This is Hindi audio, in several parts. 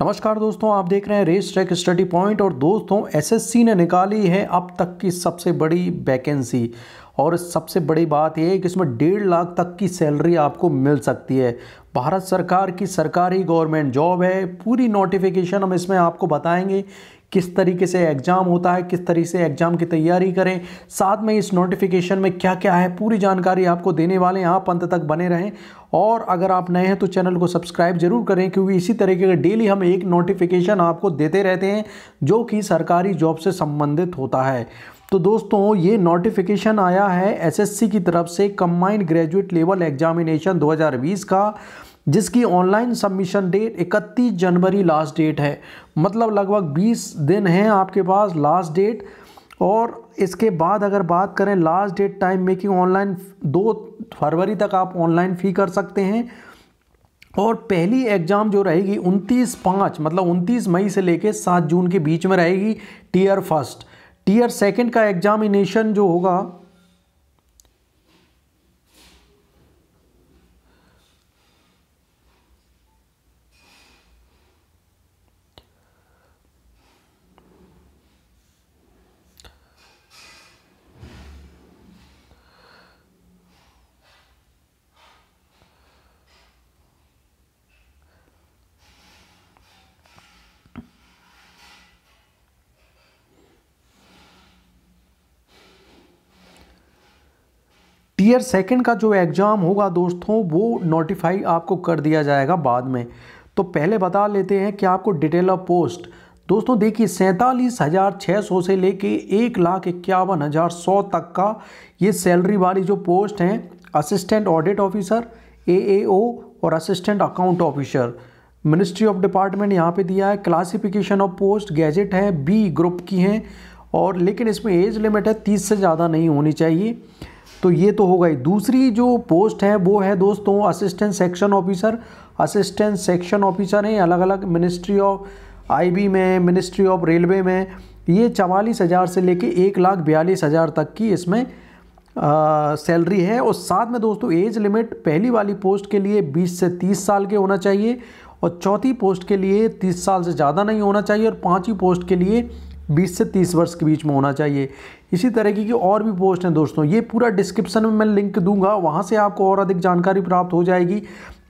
नमस्कार दोस्तों, आप देख रहे हैं रेस ट्रैक स्टडी पॉइंट। और दोस्तों, एसएससी ने निकाली है अब तक की सबसे बड़ी वैकेंसी। और सबसे बड़ी बात यह है कि इसमें 1.5 लाख तक की सैलरी आपको मिल सकती है। भारत सरकार की सरकारी गवर्नमेंट जॉब है। पूरी नोटिफिकेशन हम इसमें आपको बताएंगे, किस तरीके से एग्ज़ाम होता है, किस तरीके से एग्ज़ाम की तैयारी करें, साथ में इस नोटिफिकेशन में क्या क्या है, पूरी जानकारी आपको देने वाले हैं। आप अंत तक बने रहें। और अगर आप नए हैं तो चैनल को सब्सक्राइब जरूर करें, क्योंकि इसी तरीके के डेली हम एक नोटिफिकेशन आपको देते रहते हैं जो कि सरकारी जॉब से संबंधित होता है। तो दोस्तों, ये नोटिफिकेशन आया है एसएससी की तरफ से कंबाइंड ग्रेजुएट लेवल एग्जामिनेशन 2020 का, जिसकी ऑनलाइन सबमिशन डेट 31 जनवरी लास्ट डेट है। मतलब लगभग 20 दिन हैं आपके पास लास्ट डेट। और इसके बाद अगर बात करें last date time making online, 2 फरवरी तक आप ऑनलाइन फ़ी कर सकते हैं। और पहली एग्ज़ाम जो रहेगी 29/5 मतलब 29 मई से लेकर 7 जून के बीच में रहेगी टीयर फर्स्ट। टीयर सेकंड का एग्जामिनेशन जो होगा टीयर सेकंड का जो एग्ज़ाम होगा दोस्तों, वो नोटिफाई आपको कर दिया जाएगा बाद में। तो पहले बता लेते हैं कि आपको डिटेल ऑफ पोस्ट। दोस्तों देखिए, 47,600 से लेके 1,51,100 तक का ये सैलरी वाली जो पोस्ट हैं, असिस्टेंट ऑडिट ऑफिसर, एएओ और assistant account officer. Ministry of department यहाँ पे दिया है। क्लासिफिकेशन ऑफ पोस्ट गैजेट है, बी ग्रुप की हैं। और लेकिन इसमें एज लिमिट है 30 से ज़्यादा नहीं होनी चाहिए। तो ये तो हो गई। दूसरी जो पोस्ट है वो है दोस्तों assistant section officer. Assistant section officer हैं अलग अलग मिनिस्ट्री ऑफ आईबी में, मिनिस्ट्री ऑफ रेलवे में। ये 44,000 से लेके 1,42,000 तक की इसमें सैलरी है। और साथ में दोस्तों एज लिमिट पहली वाली पोस्ट के लिए 20 से 30 साल के होना चाहिए, और चौथी पोस्ट के लिए 30 साल से ज़्यादा नहीं होना चाहिए, और पाँचवीं पोस्ट के लिए 20 से 30 वर्ष के बीच में होना चाहिए। इसी तरीके की और भी पोस्ट हैं दोस्तों। ये पूरा डिस्क्रिप्शन में मैं लिंक दूंगा, वहाँ से आपको और अधिक जानकारी प्राप्त हो जाएगी।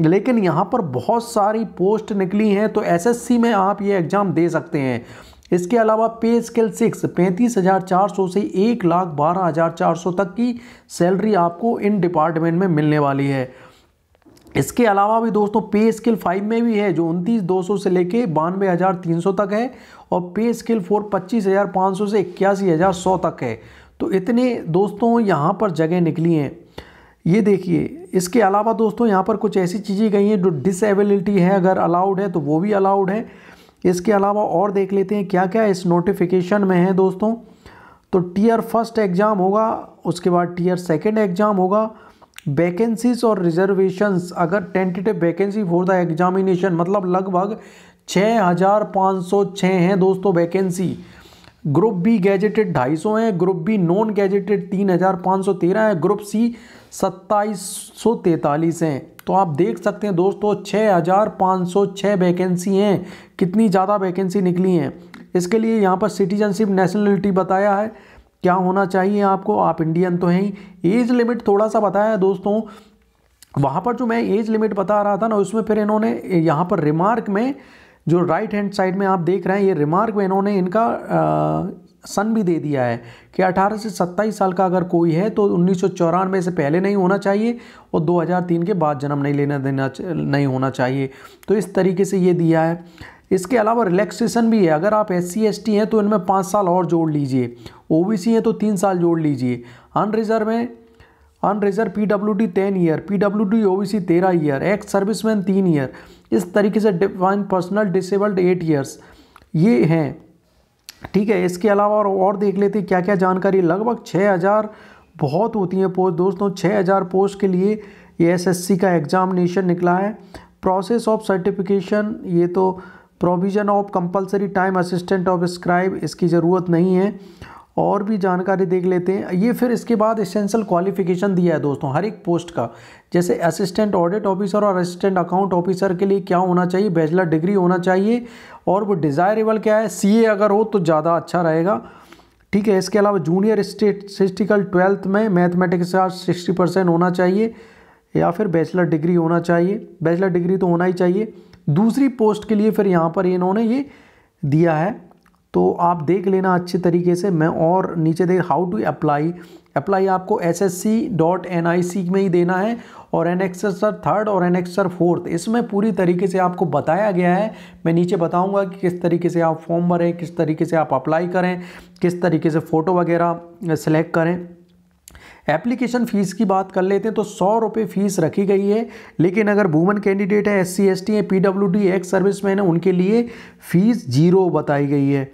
लेकिन यहाँ पर बहुत सारी पोस्ट निकली हैं, तो एसएससी में आप ये एग्ज़ाम दे सकते हैं। इसके अलावा पे स्केल 6 35,400 से 1,12,400 तक की सैलरी आपको इन डिपार्टमेंट में मिलने वाली है। इसके अलावा भी दोस्तों पे स्केल 5 में भी है, जो 29,200 से लेके 92,300 तक है। और पे स्केल 4 25,500 से 81,100 तक है। तो इतने दोस्तों यहाँ पर जगह निकली हैं। ये देखिए, इसके अलावा दोस्तों यहाँ पर कुछ ऐसी चीज़ें गई हैं जो डिसेबिलिटी है, अगर अलाउड है तो वो भी अलाउड है। इसके अलावा और देख लेते हैं क्या क्या इस नोटिफिकेशन में है दोस्तों। तो टीयर फर्स्ट एग्ज़ाम होगा, उसके बाद टीयर सेकेंड एग्ज़ाम होगा। वैकेंसीज और रिजर्वेशंस, अगर tentative vacancy for the examination, मतलब लगभग 6,506 हैं दोस्तों वैकेंसी। ग्रुप बी गैजेटेड 250 हैं, ग्रुप बी नॉन गैजेटेड 3,513 है, ग्रुप सी 2,743 हैं। तो आप देख सकते हैं दोस्तों 6,506 वैकेंसी हैं। कितनी ज़्यादा वैकेंसी निकली हैं। इसके लिए यहाँ पर सिटीजनशिप नेशनलिटी बताया है, क्या होना चाहिए आपको, आप इंडियन तो हैं ही। एज लिमिट थोड़ा सा बताया है दोस्तों। वहाँ पर जो मैं एज लिमिट बता रहा था ना, उसमें फिर इन्होंने यहाँ पर रिमार्क में, जो राइट हैंड साइड में आप देख रहे हैं, ये रिमार्क में इन्होंने इनका सन भी दे दिया है कि 18 से 27 साल का अगर कोई है तो 1994 से पहले नहीं होना चाहिए, और 2003 के बाद जन्म नहीं होना चाहिए। तो इस तरीके से ये दिया है। इसके अलावा रिलैक्सेशन भी है। अगर आप SC ST हैं तो इनमें 5 साल और जोड़ लीजिए, OBC हैं तो 3 साल जोड़ लीजिए। Unreserve PWD 10 year, PWD OBC 13 year, ex serviceman 3 year. इस तरीके से डिफाइंड पर्सनल डिसेबल्ड 8 ईयर्स ये हैं। ठीक है। इसके अलावा और देख लेते हैं क्या क्या जानकारी। लगभग 6,000 बहुत होती हैं पोस्ट दोस्तों। 6,000 पोस्ट के लिए ये SSC का एग्जामिनेशन निकला है। प्रोसेस ऑफ सर्टिफिकेशन, ये तो provision of compulsory time assistant of scribe, इसकी ज़रूरत नहीं है। और भी जानकारी देख लेते हैं। ये फिर इसके बाद एसेंशियल क्वालिफिकेशन दिया है दोस्तों हर एक पोस्ट का, जैसे असिस्टेंट ऑडिट ऑफिसर और असिस्टेंट अकाउंट ऑफिसर के लिए क्या होना चाहिए, बैचलर डिग्री होना चाहिए, और वो डिज़ायरेबल क्या है, सीए अगर हो तो ज़्यादा अच्छा रहेगा। ठीक है, इसके अलावा जूनियर स्टैटिस्टिकल 12th में मैथमेटिक्स का 60% होना चाहिए, या फिर बैचलर डिग्री होना चाहिए, बैचलर डिग्री तो होना ही चाहिए। दूसरी पोस्ट के लिए फिर यहाँ पर इन्होंने ये दिया है, तो आप देख लेना अच्छे तरीके से। मैं और नीचे देख हाउ टू अप्लाई आपको ssc.nic में ही देना है, और एनेक्सर 3rd और एनेक्सर 4th इसमें पूरी तरीके से आपको बताया गया है। मैं नीचे बताऊंगा कि किस तरीके से आप फॉर्म भरें, किस तरीके से आप अप्लाई करें, किस तरीके से फ़ोटो वगैरह सेलेक्ट करें। एप्लीकेशन फ़ीस की बात कर लेते हैं तो 100 रुपये फ़ीस रखी गई है, लेकिन अगर वुमेन कैंडिडेट है, SC ST है, PWD एक्स सर्विसमैन है, उनके लिए फ़ीस 0 बताई गई है।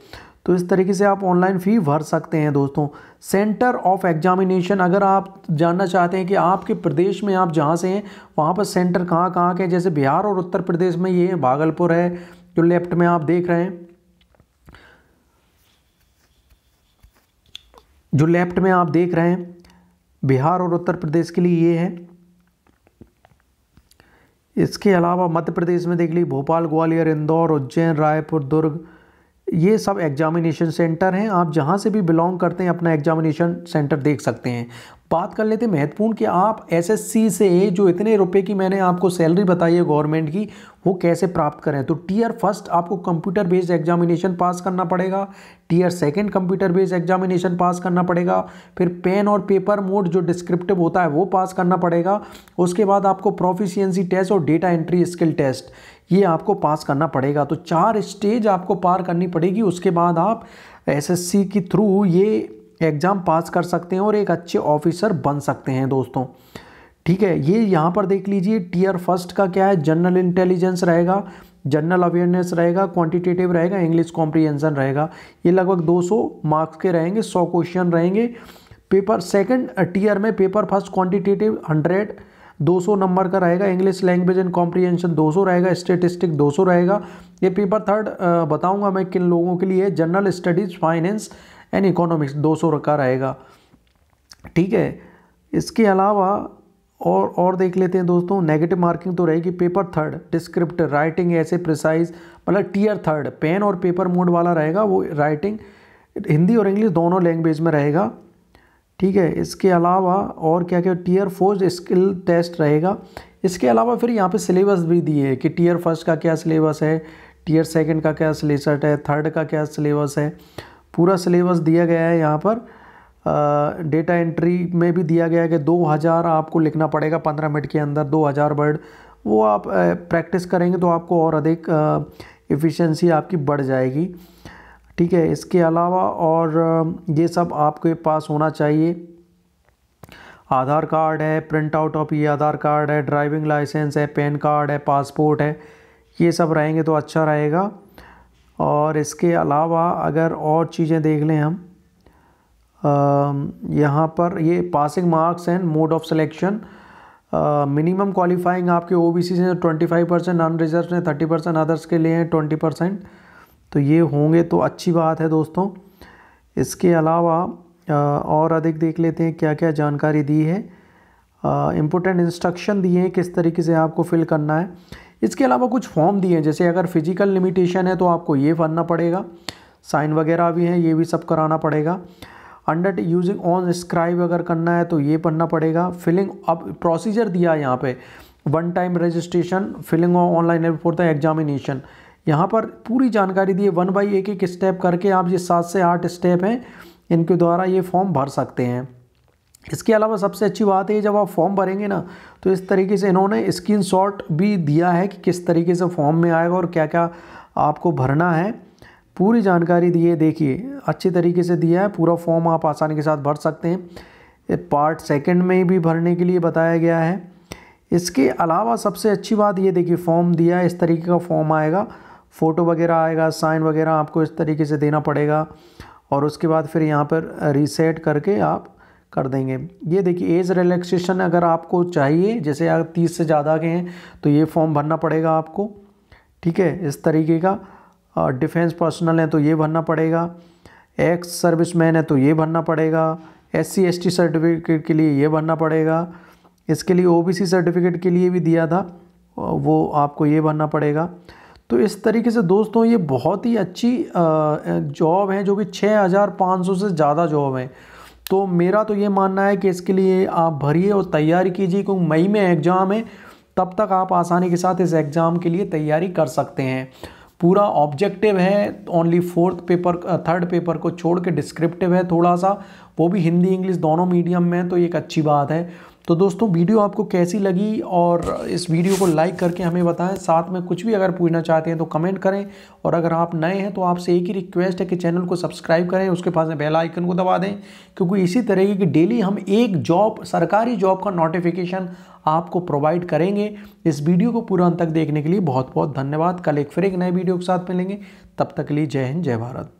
तो इस तरीके से आप ऑनलाइन फ़ी भर सकते हैं दोस्तों। सेंटर ऑफ एग्जामिनेशन, अगर आप जानना चाहते हैं कि आपके प्रदेश में आप जहाँ से हैं वहाँ पर सेंटर कहाँ कहाँ के, जैसे बिहार और उत्तर प्रदेश में ये भागलपुर है जो लेफ्ट में आप देख रहे हैं, जो लेफ्ट में आप देख रहे हैं बिहार और उत्तर प्रदेश के लिए ये है। इसके अलावा मध्य प्रदेश में देख लीजिए भोपाल, ग्वालियर, इंदौर, उज्जैन, रायपुर, दुर्ग, ये सब एग्जामिनेशन सेंटर हैं। आप जहां से भी बिलोंग करते हैं अपना एग्जामिनेशन सेंटर देख सकते हैं। बात कर लेते हैं महत्वपूर्ण कि आप SSC से जो इतने रुपए की मैंने आपको सैलरी बताई है गवर्नमेंट की, वो कैसे प्राप्त करें। तो टियर 1 आपको कंप्यूटर बेस्ड एग्जामिनेशन पास करना पड़ेगा, tier 2 computer based examination pass करना पड़ेगा, फिर पेन और पेपर मोड जो डिस्क्रिप्टिव होता है वो पास करना पड़ेगा। उसके बाद आपको प्रोफिशिएंसी टेस्ट और डेटा एंट्री स्किल टेस्ट ये आपको पास करना पड़ेगा। तो 4 स्टेज आपको पार करनी पड़ेगी, उसके बाद आप SSC के थ्रू ये एग्ज़ाम पास कर सकते हैं और एक अच्छे ऑफिसर बन सकते हैं दोस्तों। ठीक है, ये यहाँ पर देख लीजिए टियर 1 का क्या है, जनरल इंटेलिजेंस रहेगा, जनरल अवेयरनेस रहेगा, क्वांटिटेटिव रहेगा, इंग्लिश कॉम्प्रिहेंशन रहेगा। ये लगभग 200 मार्क्स के रहेंगे, 100 क्वेश्चन रहेंगे। पेपर 2nd टियर में पेपर 1 क्वांटिटेटिव 100 200 नंबर का रहेगा, इंग्लिश लैंग्वेज एंड कॉम्प्रिहेंशन 200 रहेगा, स्टेटिस्टिक 200 रहेगा। ये पेपर 3rd बताऊंगा मैं किन लोगों के लिए, general studies, finance and economics 200 का रहेगा। ठीक है, इसके अलावा और देख लेते हैं दोस्तों, नेगेटिव मार्किंग तो रहेगी। पेपर 3rd डिस्क्रिप्टिव राइटिंग ऐसे प्रिसाइज, मतलब टियर 3rd पेन और पेपर मोड वाला रहेगा, वो राइटिंग हिंदी और इंग्लिश दोनों लैंग्वेज में रहेगा। ठीक है, इसके अलावा और क्या क्या, टियर 4 स्किल टेस्ट रहेगा। इसके अलावा फिर यहाँ पे सिलेबस भी दिए है कि टियर 1 का क्या सिलेबस है, टियर 2 का क्या सिलेबस है, 3rd का क्या सिलेबस है, पूरा सिलेबस दिया गया है। यहाँ पर डेटा एंट्री में भी दिया गया है कि 2000 आपको लिखना पड़ेगा 15 मिनट के अंदर, 2000 वर्ड। वो आप प्रैक्टिस करेंगे तो आपको और अधिक एफिशिएंसी आपकी बढ़ जाएगी। ठीक है, इसके अलावा और ये सब आपके पास होना चाहिए। आधार कार्ड है, प्रिंट आउट ऑफ ये आधार कार्ड है, ड्राइविंग लाइसेंस है, पैन कार्ड है, पासपोर्ट है, ये सब रहेंगे तो अच्छा रहेगा। और इसके अलावा अगर और चीज़ें देख लें हम, यहाँ पर ये passing marks and mode of selection, minimum qualifying आपके OBC से 25%, अनरिजर्व में 30%, अदर्स के लिए 20%। तो ये होंगे तो अच्छी बात है दोस्तों। इसके अलावा और अधिक देख लेते हैं क्या क्या जानकारी दी है। इम्पोर्टेंट इंस्ट्रक्शन दिए हैं किस तरीके से आपको फिल करना है। इसके अलावा कुछ फॉर्म दिए हैं, जैसे अगर फिजिकल लिमिटेशन है तो आपको ये भरना पड़ेगा, साइन वगैरह भी हैं, ये भी सब कराना पड़ेगा। अंडर यूजिंग ऑन स्क्राइब अगर करना है तो ये पढ़ना पड़ेगा। फिलिंग, अब प्रोसीजर दिया है यहाँ पे, 1 time registration, filling online for the examination, यहाँ पर पूरी जानकारी दी है। 1 बाई एक स्टेप करके आप ये 7 से 8 स्टेप हैं, इनके द्वारा ये फॉर्म भर सकते हैं। इसके अलावा सबसे अच्छी बात है जब आप फॉर्म भरेंगे ना तो इस तरीके से इन्होंने स्क्रीनशॉट भी दिया है कि किस तरीके से फॉर्म में आएगा और क्या क्या आपको भरना है, पूरी जानकारी दी है। देखिए अच्छी तरीके से दिया है, पूरा फॉर्म आप आसानी के साथ भर सकते हैं। पार्ट 2 में भी भरने के लिए बताया गया है। इसके अलावा सबसे अच्छी बात ये देखिए, फॉर्म दिया है, इस तरीके का फॉर्म आएगा, फ़ोटो वगैरह आएगा, साइन वगैरह आपको इस तरीके से देना पड़ेगा, और उसके बाद फिर यहाँ पर रीसेट करके आप कर देंगे। ये देखिए एज रिलैक्सेशन अगर आपको चाहिए, जैसे अगर 30 से ज़्यादा के हैं तो ये फॉर्म भरना पड़ेगा आपको। ठीक है, इस तरीके का। डिफेंस पर्सनल है तो ये भरना पड़ेगा। एक्स सर्विसमैन है तो ये भरना पड़ेगा, SC ST सर्टिफिकेट के लिए ये भरना पड़ेगा, इसके लिए OBC सर्टिफिकेट के लिए भी दिया था, वो आपको ये भरना पड़ेगा। तो इस तरीके से दोस्तों ये बहुत ही अच्छी जॉब है, जो कि 6500 से ज़्यादा जॉब है। तो मेरा तो ये मानना है कि इसके लिए आप भरिए और तैयारी कीजिए, क्योंकि मई में एग्ज़ाम है, तब तक आप आसानी के साथ इस एग्ज़ाम के लिए तैयारी कर सकते हैं। पूरा ऑब्जेक्टिव है, ओनली थर्ड पेपर को छोड़ के डिस्क्रिप्टिव है थोड़ा सा, वो भी हिंदी इंग्लिश दोनों मीडियम में, तो ये एक अच्छी बात है। तो दोस्तों वीडियो आपको कैसी लगी, और इस वीडियो को लाइक करके हमें बताएं। साथ में कुछ भी अगर पूछना चाहते हैं तो कमेंट करें, और अगर आप नए हैं तो आपसे एक ही रिक्वेस्ट है कि चैनल को सब्सक्राइब करें, उसके पास में बेल आइकन को दबा दें, क्योंकि इसी तरीके की डेली हम एक जॉब, सरकारी जॉब का नोटिफिकेशन आपको प्रोवाइड करेंगे। इस वीडियो को पूरा अंत तक देखने के लिए बहुत बहुत धन्यवाद। कल फिर एक नए वीडियो के साथ मिलेंगे, तब तक के लिए जय हिंद जय भारत।